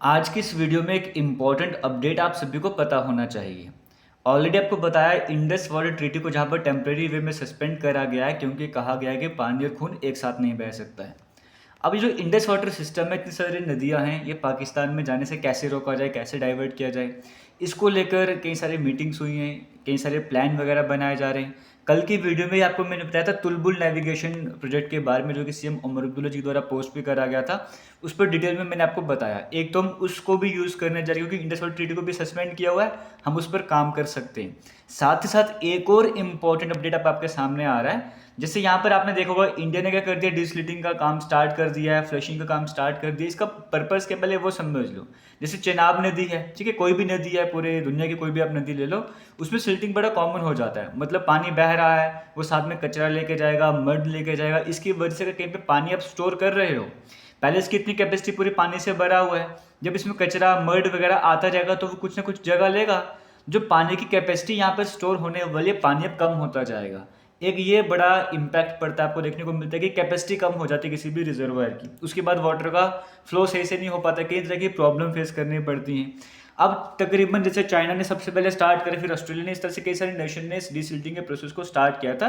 आज की इस वीडियो में एक इम्पॉर्टेंट अपडेट आप सभी को पता होना चाहिए। ऑलरेडी आपको बताया इंडस वाटर ट्रीटी को जहाँ पर टेम्परेरी वे में सस्पेंड करा गया है क्योंकि कहा गया है कि पानी और खून एक साथ नहीं बह सकता है। अब ये जो इंडस वाटर सिस्टम है, इतनी सारी नदियाँ हैं, ये पाकिस्तान में जाने से कैसे रोका जाए, कैसे डाइवर्ट किया जाए, इसको लेकर कई सारी मीटिंग्स हुई हैं, कई सारे प्लान वगैरह बनाए जा रहे हैं। कल की वीडियो में ही आपको मैंने बताया था तुलबुल नेविगेशन प्रोजेक्ट के बारे में, जो कि सीएम उमर अब्दुल्ला जी द्वारा पोस्ट भी करा गया था। उस पर डिटेल में मैंने आपको बताया। एक तो हम उसको भी यूज़ करने जा रहे हैं क्योंकि इंडस वाटर ट्रीटी को भी सस्पेंड किया हुआ है, हम उस पर काम कर सकते हैं। साथ ही साथ एक और इम्पॉर्टेंट अपडेट अब आपके सामने आ रहा है। जैसे यहाँ पर आपने देखा होगा, इंडिया ने क्या कर दिया, डिसलिटिंग का काम स्टार्ट कर दिया है, फ्लशिंग का काम स्टार्ट कर दिया। इसका पर्पस क्या, पहले वो समझ लो। जैसे चेनाब नदी है, ठीक है, कोई भी नदी है, पूरे दुनिया की कोई भी आप नदी ले लो, उसमें सिल्टिंग बड़ा कॉमन हो जाता है। मतलब पानी बह रहा है, वो साथ में कचरा लेके जाएगा, मड लेके जाएगा। इसकी वजह से कहीं पे पानी आप स्टोर कर रहे हो, पहले इसकी इतनी कैपेसिटी पूरी पानी से भरा हुआ है, जब इसमें कचरा मड वगैरह आता जाएगा तो वो कुछ ना कुछ जगह लेगा। जो पानी की कैपेसिटी यहाँ पर स्टोर होने वाली है, पानी अब कम होता जाएगा। एक ये बड़ा इम्पैक्ट पड़ता है, आपको देखने को मिलता है कि कैपेसिटी कम हो जाती है किसी भी रिजर्वायर की। उसके बाद वाटर का फ्लो सही से नहीं हो पाता, कई तरह की प्रॉब्लम फेस करनी पड़ती हैं। अब तकरीबन जैसे चाइना ने सबसे पहले स्टार्ट करा, फिर ऑस्ट्रेलिया ने, इस तरह से कई सारे नेशन ने इस डिसिल्टिंग के प्रोसेस को स्टार्ट किया था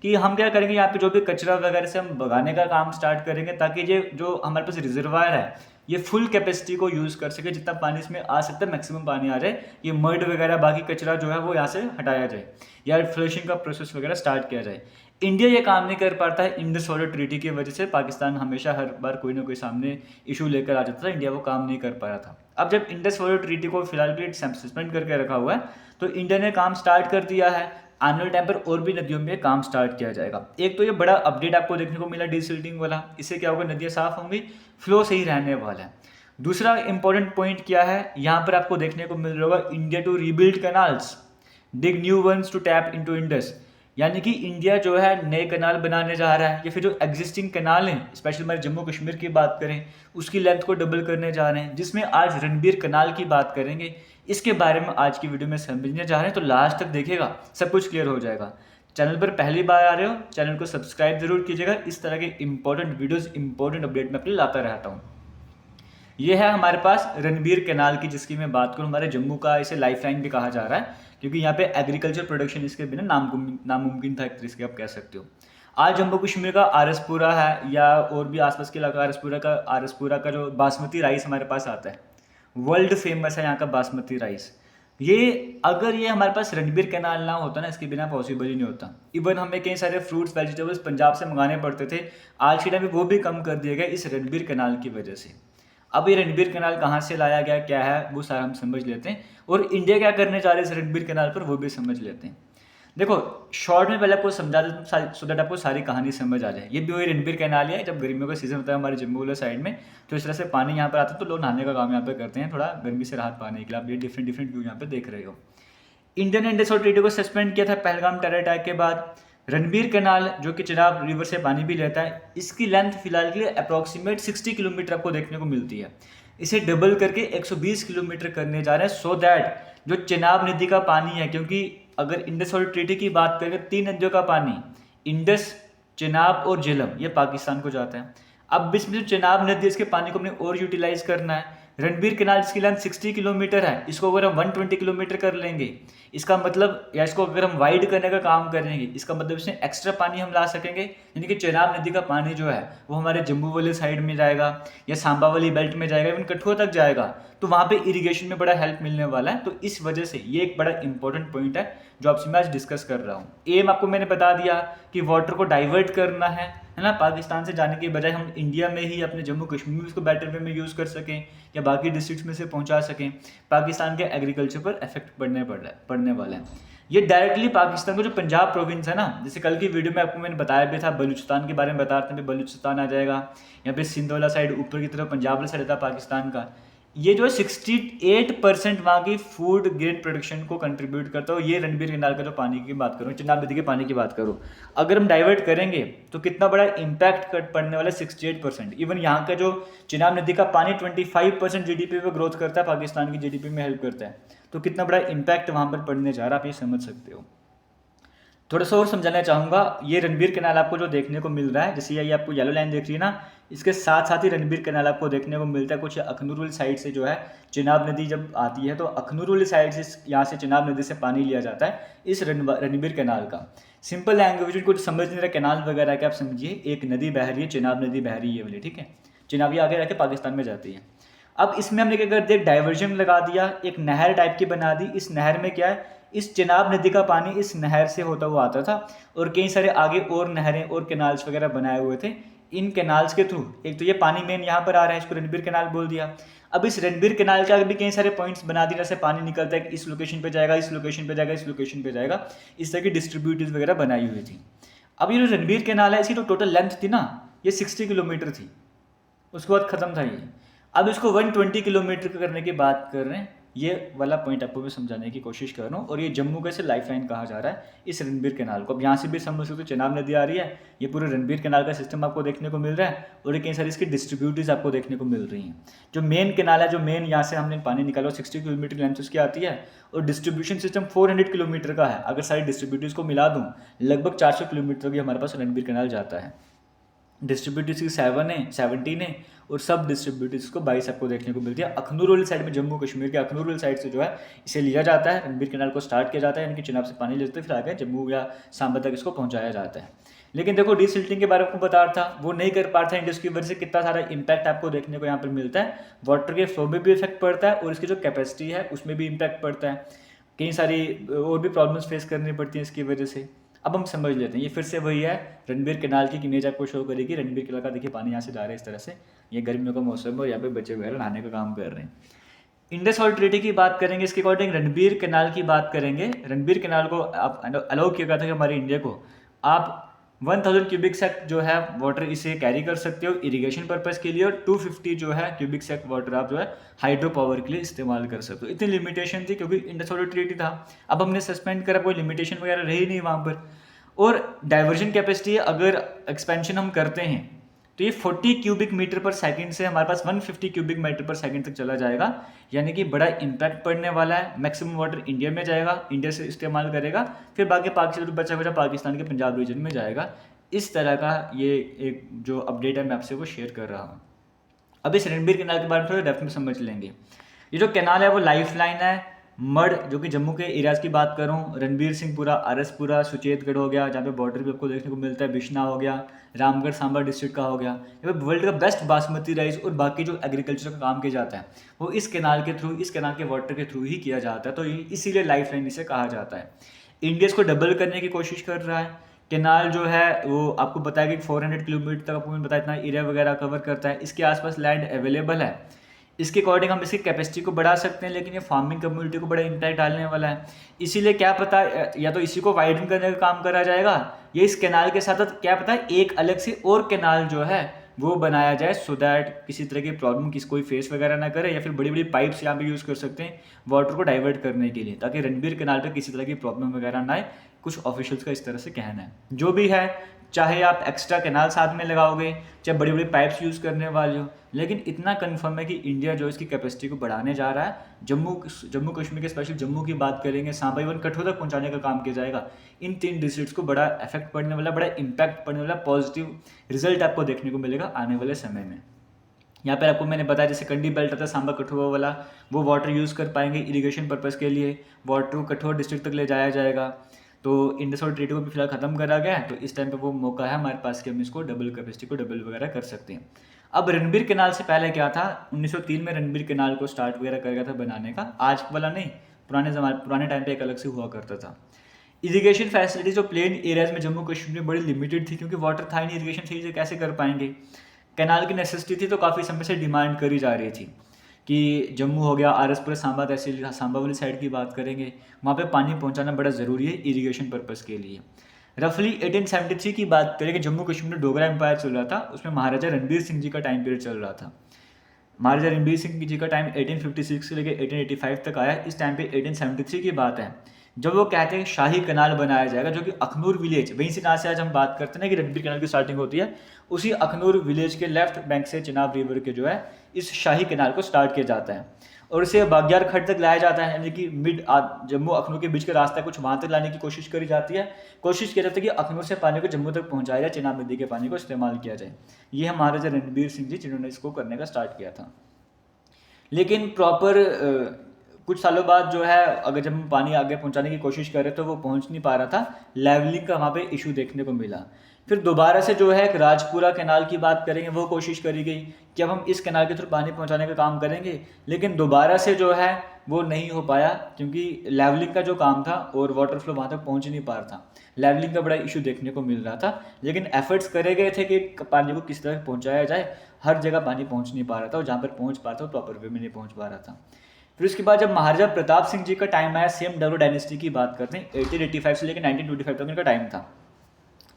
कि हम क्या करेंगे, यहाँ पे जो भी कचरा वगैरह से हम भगाने का काम स्टार्ट करेंगे, ताकि ये जो हमारे पास रिजर्वायर है ये फुल कैपेसिटी को यूज़ कर सके, जितना पानी इसमें आ सकता है मैक्सिमम पानी आ जाए, ये मड वगैरह बाकी कचरा जो है वो यहाँ से हटाया जाए या फ्लशिंग का प्रोसेस वगैरह स्टार्ट किया जाए। इंडिया ये काम नहीं कर पाता है, इंडस वाटर ट्रीटी की वजह से पाकिस्तान हमेशा हर बार कोई ना कोई सामने इशू लेकर आ जाता था, इंडिया वो काम नहीं कर पा रहा था। अब जब इंडस वाटर ट्रीटी को फिलहाल के लिए सस्पेंड करके रखा हुआ है, तो इंडिया ने काम स्टार्ट कर दिया है। आने वाले टाइम पर और भी नदियों में काम स्टार्ट किया जाएगा। एक तो ये बड़ा अपडेट आपको देखने को मिला डिसिल्टिंग वाला, इससे क्या होगा, नदियाँ साफ होंगी, फ्लो सही रहने वाला है। दूसरा इंपॉर्टेंट पॉइंट क्या है, यहाँ पर आपको देखने को मिल रहा होगा, India to rebuild canals, dig new ones to tap into Indus. यानी कि इंडिया जो है नए कैनाल बनाने जा रहा है, या फिर जो एग्जिस्टिंग कैनाल हैं, स्पेशली हमारे जम्मू कश्मीर की बात करें, उसकी लेंथ को डबल करने जा रहे हैं, जिसमें आज रणबीर कैनाल की बात करेंगे। इसके बारे में आज की वीडियो में समझने जा रहे हैं, तो लास्ट तक देखिएगा, सब कुछ क्लियर हो जाएगा। चैनल पर पहली बार आ रहे हो, चैनल को सब्सक्राइब जरूर कीजिएगा। इस तरह के इंपॉर्टेंट वीडियोस, इंपॉर्टेंट अपडेट मैं अपने लाता रहता हूँ। ये है हमारे पास रणबीर कैनाल की, जिसकी मैं बात करूँ, हमारे जम्मू का इसे लाइफ लाइन भी कहा जा रहा है, क्योंकि यहाँ पे एग्रीकल्चर प्रोडक्शन इसके बिना नामुमकिन था, एक तरीके से आप कह सकते हो। आज जम्मू कश्मीर का आरसपुरा है, या और भी आसपास के इलाका, आरसपुरा का जो बासमती राइस हमारे पास आता है, वर्ल्ड फेमस है यहाँ का बासमती राइस। ये अगर ये हमारे पास रणबीर कैनाल ना होता ना, इसके बिना पॉसिबल ही नहीं होता। इवन हमें कई सारे फ्रूट्स वेजिटेबल्स पंजाब से मंगाने पड़ते थे, आज के टाइम में वो भी कम कर दिया गया इस रणबीर कैनाल की वजह से। अब ये रणबीर कैनाल कहाँ से लाया गया, क्या है, वो सारा हम समझ लेते हैं, और इंडिया क्या करने जा रहे हैं इस रणबीर कैनाल पर, वो भी समझ लेते हैं। देखो, शॉर्ट में पहले आपको समझा देता हूँ सो दैट आपको सारी कहानी समझ आ जाए। ये भी वही रणबीर कैनाल है, जब गर्मियों का सीजन होता है हमारे जम्मू वाले साइड में, तो इस तरह से पानी यहाँ पर आता है, तो लोग नहाने का काम यहाँ पे करते हैं, थोड़ा गर्मी से राहत पाने के लिए। आप ये डिफरेंट डिफरेंट व्यू यहाँ पे देख रहे हो। इंडियन इंडस वाटर ट्रीटी को सस्पेंड किया था पहलगाम टेरर अटैक के बाद। रणबीर कैनाल, जो कि चिनाब रिवर से पानी भी लेता है, इसकी लेंथ फिलहाल के लिए अप्रॉक्सीमेट 60 किलोमीटर आपको देखने को मिलती है। इसे डबल करके 120 किलोमीटर करने जा रहे हैं, सो दैट जो चिनाब नदी का पानी है, क्योंकि अगर इंडस वाटर ट्रीटी की बात करें, 3 नदियों का पानी, इंडस, चिनाब और झेलम, ये पाकिस्तान को जाता है। अब इसमें जो चिनाब नदी है, इसके पानी को अपने और यूटिलाइज करना है। रणबीर कैनाल जिसकी लेंथ 60 किलोमीटर है, इसको अगर हम 120 किलोमीटर कर लेंगे, इसका मतलब, या इसको अगर हम वाइड करने का काम करेंगे, इसका मतलब इसमें एक्स्ट्रा पानी हम ला सकेंगे। यानी कि चिनाब नदी का पानी जो है वो हमारे जम्मू वाले साइड में जाएगा, या सांबा वाली बेल्ट में जाएगा, इवन कठुआ तक जाएगा, तो वहाँ पे इरिगेशन में बड़ा हेल्प मिलने वाला है। तो इस वजह से ये एक बड़ा इंपॉर्टेंट पॉइंट है जो आपसे मैं आज डिस्कस कर रहा हूँ। एम आपको मैंने बता दिया कि वाटर को डाइवर्ट करना है ना, पाकिस्तान से जाने के बजाय हम इंडिया में ही अपने जम्मू कश्मीर में इसको बेटर वे में यूज़ कर सकें, या बाकी डिस्ट्रिक्ट्स में से पहुंचा सकें। पाकिस्तान के एग्रीकल्चर पर इफेक्ट पड़ने वाला है। ये डायरेक्टली पाकिस्तान को, जो पंजाब प्रोविंस है ना, जैसे कल की वीडियो में आपको मैंने बताया भी था, बलूचिस्तान के बारे में बताते हैं, बलूचिस्तान आ जाएगा, यहाँ पे सिंध वाला साइड ऊपर की तरफ पंजाब वाला साइड था पाकिस्तान का। ये जो है 68% वहाँ की फूड ग्रेन प्रोडक्शन को कंट्रीब्यूट करता हो। ये रणबीर कैनाल का जो पानी की बात करूँ, चिनाब नदी के पानी की बात करूँ, अगर हम डाइवर्ट करेंगे तो कितना बड़ा इम्पैक्ट पड़ने वाला है, 68%। इवन यहाँ का जो चिनाब नदी का पानी 25% जीडीपी में ग्रोथ करता है, पाकिस्तान की जीडीपी में हेल्प करता है, तो कितना बड़ा इम्पैक्ट वहाँ पर पड़ने जा रहा है, आप ये समझ सकते हो। थोड़ा सा और समझाना चाहूँगा, ये रणबीर कैनाल आपको जो देखने को मिल रहा है, जैसे ये आपको येलो लाइन दिख रही है ना, इसके साथ साथ ही रणबीर कैनाल आपको देखने को मिलता है। कुछ अखनूर वाली साइड से जो है चिनाब नदी जब आती है तो अखनूर वाली साइड से यहाँ से चिनाब नदी से पानी लिया जाता है इस रणबीर कैनाल का। सिंपल लैंग्वेज में कुछ समझ नहीं रहा कैनाल वगैरह के, आप समझिए एक नदी बह रही है, चिनाब नदी बह रही है वाली, ठीक है। चिनाब ये आगे रह के पाकिस्तान में जाती है। अब इसमें हमने क्या कर दिया, डाइवर्जन लगा दिया, एक नहर टाइप की बना दी। इस नहर में क्या है, इस चिनाब नदी का पानी इस नहर से होता हुआ आता था और कई सारे आगे और नहरें और कैनाल्स वगैरह बनाए हुए थे। इन कैनाल्स के थ्रू एक तो ये पानी मेन यहाँ पर आ रहा है, इसको रणबीर कैनाल बोल दिया। अब इस रणबीर कैनाल के आगे भी कई सारे पॉइंट्स बना दिए, जैसे पानी निकलता है कि इस लोकेशन पे जाएगा, इस लोकेशन पे जाएगा, इस लोकेशन पे जाएगा, इस तरह की डिस्ट्रीब्यूटिव वगैरह बनाई हुई थी। अब ये जो रणबीर कैनाल है, इसकी जो टोटल लेंथ थी ना, ये 60 किलोमीटर थी, उसके बाद ख़त्म था ये। अब इसको 120 किलोमीटर करने की बात कर रहे हैं। ये वाला पॉइंट आपको भी समझाने की कोशिश कर रहा हूँ। और ये जम्मू का से लाइफ लाइन कहा जा रहा है इस रणबीर कैनाल को। अब यहाँ से भी समझ सकते हो, चिनाब नदी आ रही है, ये पूरे रणबीर कैनाल का सिस्टम आपको देखने को मिल रहा है और ये कई सारी इसकी डिस्ट्रीब्यूटिव आपको देखने को मिल रही हैं। जो मेन कैनाल है, जो मेन यहाँ से हमने पानी निकाला 60 किलोमीटर लेंथ उसकी आती है और डिस्ट्रीब्यूशन सिस्टम 400 किलोमीटर का है। अगर सारी डिस्ट्रीब्यूटिव को मिला दूँ, लगभग 400 किलोमीटर की हमारे पास रणबीर कैनाल जाता है। डिस्ट्रीब्यूटिव्स की 17 है और सब डिस्ट्रीब्यूटिव्स को 22 आपको देखने को मिलती है। अखनूर वाली साइड में, जम्मू कश्मीर के अखनूर वाली साइड से जो है इसे लिया जाता है, रणबीर कैनाल को स्टार्ट किया जाता है, यानी कि चिनाब से पानी लेते फिर आगे जम्मू या सांबा तक इसको पहुंचाया जाता है। लेकिन देखो, डीसिल्टिंग के बारे में आपको बता रहा था, वो नहीं कर पा रहा था इंडस्ट्री की वजह से। कितना सारा इंपैक्ट आपको देखने को यहाँ पर मिलता है, वाटर के फ्लो में भी इफेक्ट पड़ता है और इसकी जो कैपेसिटी है उसमें भी इम्पैक्ट पड़ता है। कई सारी और भी प्रॉब्लम्स फेस करनी पड़ती हैं इसकी वजह से। अब हम समझ लेते हैं, ये फिर से वही है, रणबीर कैनाल की इमेज आपको शो करेगी। रणबीर कैनाल का देखिए पानी यहाँ से जा रहा है इस तरह से, ये गर्मियों का मौसम है और यहाँ पे बच्चे वगैरह नहाने का काम कर रहे हैं। इंडस वाटर ट्रीटी की बात करेंगे, इसके अकॉर्डिंग रणबीर कैनाल की बात करेंगे। रणबीर कैनाल को आप अलाउ किया गया था कि हमारे इंडिया को आप 1000 क्यूबिक सेक जो है वाटर इसे कैरी कर सकते हो इरिगेशन पर्पस के लिए, और 250 जो है क्यूबिक सेक वाटर आप जो है हाइड्रो पावर के लिए इस्तेमाल कर सकते हो। इतनी लिमिटेशन थी क्योंकि इंडस वाटर ट्रीटी था। अब हमने सस्पेंड करा, कोई लिमिटेशन वगैरह रही नहीं वहाँ पर। और डाइवर्जन कैपेसिटी, अगर एक्सपेंशन हम करते हैं तो ये 40 क्यूबिक मीटर पर सेकंड से हमारे पास 150 क्यूबिक मीटर पर सेकंड तक चला जाएगा, यानी कि बड़ा इंपैक्ट पड़ने वाला है। मैक्सिमम वाटर इंडिया में जाएगा, इंडिया से इस्तेमाल करेगा, फिर बाकी पाकिस्तान बचा हुआ पाकिस्तान के पंजाब रीजन में जाएगा। इस तरह का ये एक जो अपडेट है मैं आपसे वो शेयर कर रहा हूँ। अब इस रणबीर कैनाल के बारे में थोड़ा डेप्थ में समझ लेंगे। ये जो कैनाल है वो लाइफ लाइन है। मड जो कि जम्मू के एरियाज़ की बात करूँ, रणबीर सिंहपुरा, आरसपुरा, सुचेतगढ़ हो गया, जहाँ पे बॉर्डर भी आपको देखने को मिलता है, बिश्ना हो गया, रामगढ़ सांबा डिस्ट्रिक्ट का हो गया, ये वर्ल्ड का बेस्ट बासमती राइस और बाकी जो एग्रीकल्चर का काम किया जाता है वो इस कैनाल के थ्रू, इस कैनाल के वाटर के थ्रू ही किया जाता है। तो इसीलिए लाइफ लाइन इसे कहा जाता है। इंडिया इसको डबल करने की कोशिश कर रहा है। कैनाल जो है वो आपको बताया कि 400 किलोमीटर तक आपको बताया इतना एरिया वगैरह कवर करता है। इसके आसपास लैंड अवेलेबल है, इसके अकॉर्डिंग हम इसकी कैपेसिटी को बढ़ा सकते हैं, लेकिन ये फार्मिंग कम्युनिटी को बड़ा इम्पैक्ट डालने वाला है। इसीलिए क्या पता, या तो इसी को वाइडन करने का काम करा जाएगा, या इस कैनाल के साथ क्या पता एक अलग से और कैनाल जो है वो बनाया जाए, सो दैट किसी तरह की प्रॉब्लम किसी कोई फेस वगैरह ना करे, या फिर बड़ी बड़ी पाइप्स यहाँ पे यूज़ कर सकते हैं वाटर को डाइवर्ट करने के लिए, ताकि रणबीर कैनाल पे किसी तरह की प्रॉब्लम वगैरह ना आए। कुछ ऑफिशियल्स का इस तरह से कहना है। जो भी है, चाहे आप एक्स्ट्रा कैनाल साथ में लगाओगे, चाहे बड़ी बड़ी पाइप्स यूज़ करने वाले हो, लेकिन इतना कंफर्म है कि इंडिया जो इसकी कैपेसिटी को बढ़ाने जा रहा है। जम्मू कश्मीर के स्पेशल जम्मू की बात करेंगे, सांबा इवन कठुआ तक पहुंचाने का काम किया जाएगा। इन 3 डिस्ट्रिक्ट्स को बड़ा इफेक्ट पड़ने वाला, बड़ा इंपैक्ट पड़ने वाला, पॉजिटिव रिजल्ट आपको देखने को मिलेगा आने वाले समय में। यहाँ पर आपको मैंने बताया जैसे कंडी बेल्ट आता है सांबा कठुआ वाला, वो वाटर यूज़ कर पाएंगे इरीगेशन पर्पज़ के लिए, वाटर को कठुआ डिस्ट्रिक्ट तक ले जाया जाएगा। तो इंडस वाटर ट्रीटी को भी फिलहाल ख़त्म करा गया है, तो इस टाइम पे वो मौका है हमारे पास कि हम इसको डबल कैपेसिटी को डबल वगैरह कर सकते हैं। अब रणबीर कैनाल से पहले क्या था, 1903 में रणबीर कैनाल को स्टार्ट वगैरह कर गया था बनाने का, आज वाला नहीं, पुराने टाइम पे एक अलग से हुआ करता था। इरीगेशन फैसिलिटी जो प्लेन एरियाज में जम्मू कश्मीर में बड़ी लिमिटेड थी, क्योंकि वाटर था ही नहीं, इरीगेशन सही से कैसे कर पाएंगे। कैनाल की नेसेसिटी थी, तो काफ़ी समय से डिमांड करी जा रही थी कि जम्मू हो गया, आरसपुर, सांबा तहसील, सांबा वाली साइड की बात करेंगे, वहाँ पे पानी पहुँचाना बड़ा ज़रूरी है इरीगेशन पर्पज़ के लिए। रफली 1873 की बात करेंगे, जम्मू कश्मीर में डोगरा एम्पायर चल रहा था, उसमें महाराजा रणबीर सिंह जी का टाइम पीरियड चल रहा था। महाराजा रणबीर सिंह जी का टाइम 1856 से लेकर 1885 तक आया। इस टाइम पे 1873 की बात है जब वो कहते हैं शाही कनाल बनाया जाएगा, जो कि अखनूर विलेज, वहीं से जहाँ से आज हम बात करते हैं ना कि रणबीर कैनाल की स्टार्टिंग होती है, उसी अखनूर विलेज के लेफ्ट बैंक से चिनाब रिवर के जो है इस शाही कैनाल को स्टार्ट किया जाता है। और उसे बाग्यार खड्ड तक लाया जाता है, यानी कि जम्मू अखनूर के बीच का रास्ता कुछ वहाँ तक लाने की कोशिश करी जाती है। कोशिश किया जाता है कि अखनूर से पानी को जम्मू तक पहुँचाया जाए, चिनाब नदी के पानी को इस्तेमाल किया जाए। ये है महाराजा रणबीर सिंह जी जिन्होंने इसको करने का स्टार्ट किया था। लेकिन प्रॉपर कुछ सालों बाद जो है, अगर जब हम पानी आगे पहुंचाने की कोशिश कर रहे तो वो पहुंच नहीं पा रहा था, लेवलिंग का वहाँ पे इशू देखने को मिला। फिर दोबारा से जो है एक राजपुरा कैनाल की बात करेंगे, वो कोशिश करी गई कि अब हम इस कैनाल के थ्रू पानी पहुंचाने का काम करेंगे, लेकिन दोबारा से जो है वो नहीं हो पाया क्योंकि लेवलिंग का जो काम था और वाटर फ्लो वहाँ तक पहुँच नहीं पा रहा था। लेवलिंग का बड़ा इशू देखने को मिल रहा था, लेकिन एफर्ट्स करे गए थे कि पानी को किस तरह पहुँचाया जाए। हर जगह पानी पहुँच नहीं पा रहा था, और जहाँ पर पहुँच पा रहा था प्रॉपर वे में नहीं पहुँच पा रहा था। फिर उसके बाद जब महाराजा प्रताप सिंह जी का टाइम आया, सेम डब्ल्यू डायनेस्टी की बात करते हैं, 1885 से लेकर 1925 तक इनका टाइम था।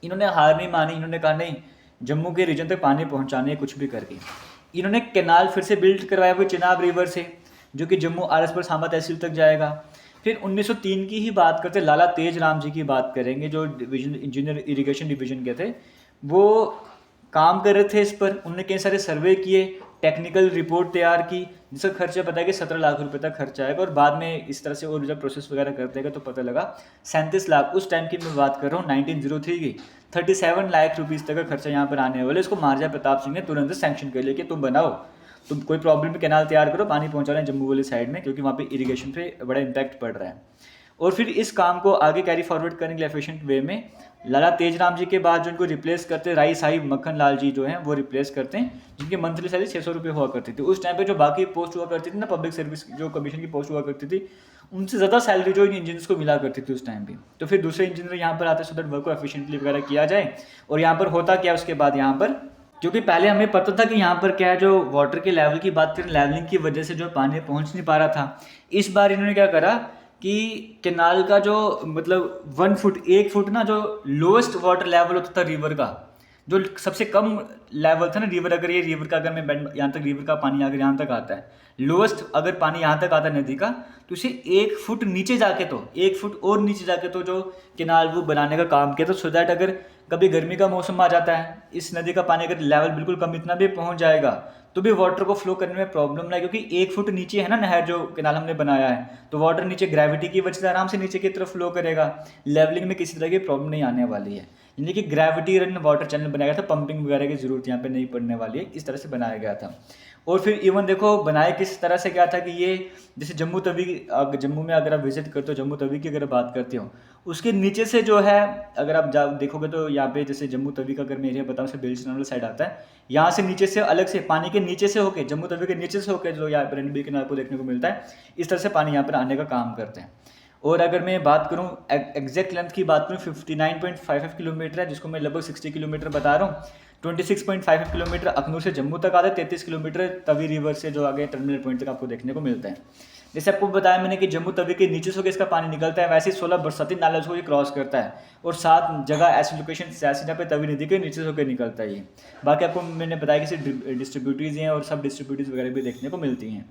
इन्होंने हार नहीं मानी, इन्होंने कहा नहीं, जम्मू के रीजन तक पानी पहुंचाने कुछ भी करके इन्होंने कैनाल फिर से बिल्ड करवाया हुआ चिनाब रिवर से, जो कि जम्मू आरएसपुर सांबा तहसील तक जाएगा। फिर 1903 की ही बात करते, लाला तेज राम जी की बात करेंगे, जो डिवीजन इंजीनियर इरिगेशन डिवीजन के थे, वो काम कर रहे थे इस पर। उन्होंने कई सारे सर्वे किए, टेक्निकल रिपोर्ट तैयार की, जिसका खर्चा पता है कि 17 लाख रुपए तक खर्चा आएगा, और बाद में इस तरह से और जब प्रोसेस वगैरह करते हैं तो पता लगा 37 लाख, उस टाइम की मैं बात कर रहा हूँ 1903 की, 37 लाख रुपीज़ तक का खर्चा यहाँ पर आने वाले। इसको महाराजा प्रताप सिंह ने तुरंत सैंक्शन कर लिया कि तुम बनाओ, तुम कोई प्रॉब्लम कैनाल तैयार करो, पानी पहुँचा रहे हैं जम्मू वाली साइड में, क्योंकि वहाँ पे इरीगेशन पे बड़ा इम्पैक्ट पड़ रहा है। और फिर इस काम को आगे कैरी फॉरवर्ड करने के लिए एफिशिएंट वे में लाला तेजराम जी के बाद जो इनको रिप्लेस करते हैं, राई साहिब मक्खन लाल जी जो हैं वो रिप्लेस करते हैं, जिनकी मंथली सैलरी 600 रुपये हुआ करती थी। उस टाइम पे जो बाकी पोस्ट हुआ करती थी ना, पब्लिक सर्विस जो कमीशन की पोस्ट हुआ करती थी, उनसे ज़्यादा सैलरी जो इन इंजीनियर्स को मिला करती थी उस टाइम पे। तो फिर दूसरे इंजीनियर यहाँ पर आते सो दैट वर्क को एफिशिएंटली वगैरह किया जाए। और यहाँ पर होता क्या उसके बाद, यहाँ पर क्योंकि पहले हमें पता था कि यहाँ पर क्या है, जो वाटर के लेवल की बात करें, लेवलिंग की वजह से जो पानी पहुँच नहीं पा रहा था। इस बार इन्होंने क्या करा कि कैनाल का जो मतलब 1 फुट ना, जो लोएस्ट वाटर लेवल होता था रिवर का, जो सबसे कम लेवल था ना रिवर, अगर ये रिवर का, अगर मैं यहाँ तक रिवर का पानी अगर यहाँ तक आता है, लोएस्ट अगर पानी यहाँ तक आता है नदी का, तो इसे 1 फुट नीचे जाके, तो 1 फुट और नीचे जाके तो जो कैनाल वो बनाने का काम किया, तो सो दैट अगर कभी गर्मी का मौसम आ जाता है, इस नदी का पानी अगर लेवल बिल्कुल कम इतना भी पहुँच जाएगा तो भी वाटर को फ्लो करने में प्रॉब्लम ना है, क्योंकि 1 फुट नीचे है ना नहर, जो कैनाल हमने बनाया है, तो वाटर नीचे ग्रेविटी की वजह से आराम से नीचे की तरफ फ्लो करेगा। लेवलिंग में किसी तरह की प्रॉब्लम नहीं आने वाली है, यानी कि ग्रेविटी रन वाटर चैनल बनाया गया था, पंपिंग वगैरह की जरूरत यहाँ पे नहीं पड़ने वाली है, इस तरह से बनाया गया था। और फिर इवन देखो बनाया किस तरह से गया था कि ये जैसे जम्मू तवी, जम्मू में अगर आप विजिट करते हो, जम्मू तवी की अगर बात करते हो, उसके नीचे से जो है अगर आप देखोगे तो यहाँ पे जैसे जम्मू तवी का अगर मैं एरिया बताऊँ, बेलचनाल साइड आता है, यहाँ से नीचे से अलग से पानी के नीचे से होके, जम्मू तवी के नीचे से होके जो यहाँ पर रणबीर किनारे को देखने को मिलता है, इस तरह से पानी यहाँ पर आने का काम करते हैं। और अगर मैं बात करूँ एग्जैक्ट लेंथ की बात करूँ, 59.55 किलोमीटर है, जिसको मैं लगभग 60 किलोमीटर बता रहा हूँ। 26.55 किलोमीटर अखनूर से जम्मू तक आता है, 33 किलोमीटर तवी रिवर से जो आगे टर्मिनल पॉइंट तक आपको देखने को मिलता है। जैसे आपको बताया मैंने कि जम्मू तवी के नीचे से होकर इसका पानी निकलता है, वैसे ही 16 बरसाती नाले को ये क्रॉस करता है, और 7 जगह ऐसी लोकेशन ऐसी जहाँ पे तवी नदी के नीचे से होकर निकलता है ये। बाकी आपको मैंने बताया कि डिस्ट्रीब्यूटरीज हैं और सब डिस्ट्रीब्यूटरीज वगैरह भी देखने को मिलती हैं।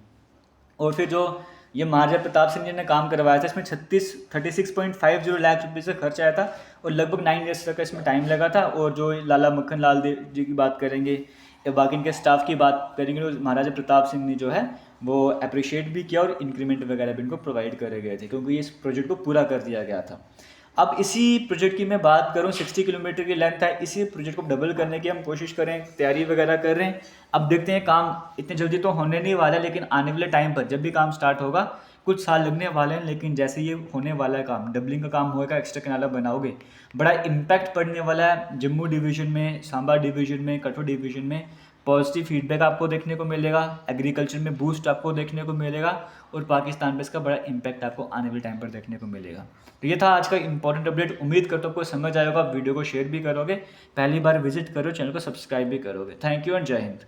और फिर जो ये महाराजा प्रताप सिंह जी ने काम करवाया था, इसमें 36.50 लाख रुपये से खर्च आया था, और लगभग 9 ईयर्स तक इसमें टाइम लगा था। और जो लाला मक्खन लाल जी की बात करेंगे या बाकी इनके स्टाफ की बात करेंगे, तो महाराजा प्रताप सिंह ने जो है वो अप्रिशिएट भी किया और इंक्रीमेंट वगैरह भी इनको प्रोवाइड करे गए थे, क्योंकि इस प्रोजेक्ट को पूरा कर दिया गया था। अब इसी प्रोजेक्ट की मैं बात करूं, 60 किलोमीटर की लेंथ है, इसी प्रोजेक्ट को डबल करने की हम कोशिश करें, तैयारी वगैरह कर रहे हैं। अब देखते हैं, काम इतने जल्दी तो होने नहीं वाला, लेकिन आने वाले टाइम पर जब भी काम स्टार्ट होगा कुछ साल लगने वाले हैं, लेकिन जैसे ये होने वाला है काम, डबलिंग का काम होगा, एक्स्ट्रा कैनाल बनाओगे, बड़ा इम्पैक्ट पड़ने वाला है जम्मू डिवीज़न में, सांबा डिवीज़न में, कठुआ डिवीज़न में। पॉजिटिव फीडबैक आपको देखने को मिलेगा, एग्रीकल्चर में बूस्ट आपको देखने को मिलेगा, और पाकिस्तान पे इसका बड़ा इम्पैक्ट आपको आने वाले टाइम पर देखने को मिलेगा। तो ये था आज का इंपॉर्टेंट अपडेट। उम्मीद करता हूँ आपको समझ आएगा, वीडियो को शेयर भी करोगे, पहली बार विजिट करो, चैनल को सब्सक्राइब भी करोगे। थैंक यू एंड जय हिंद।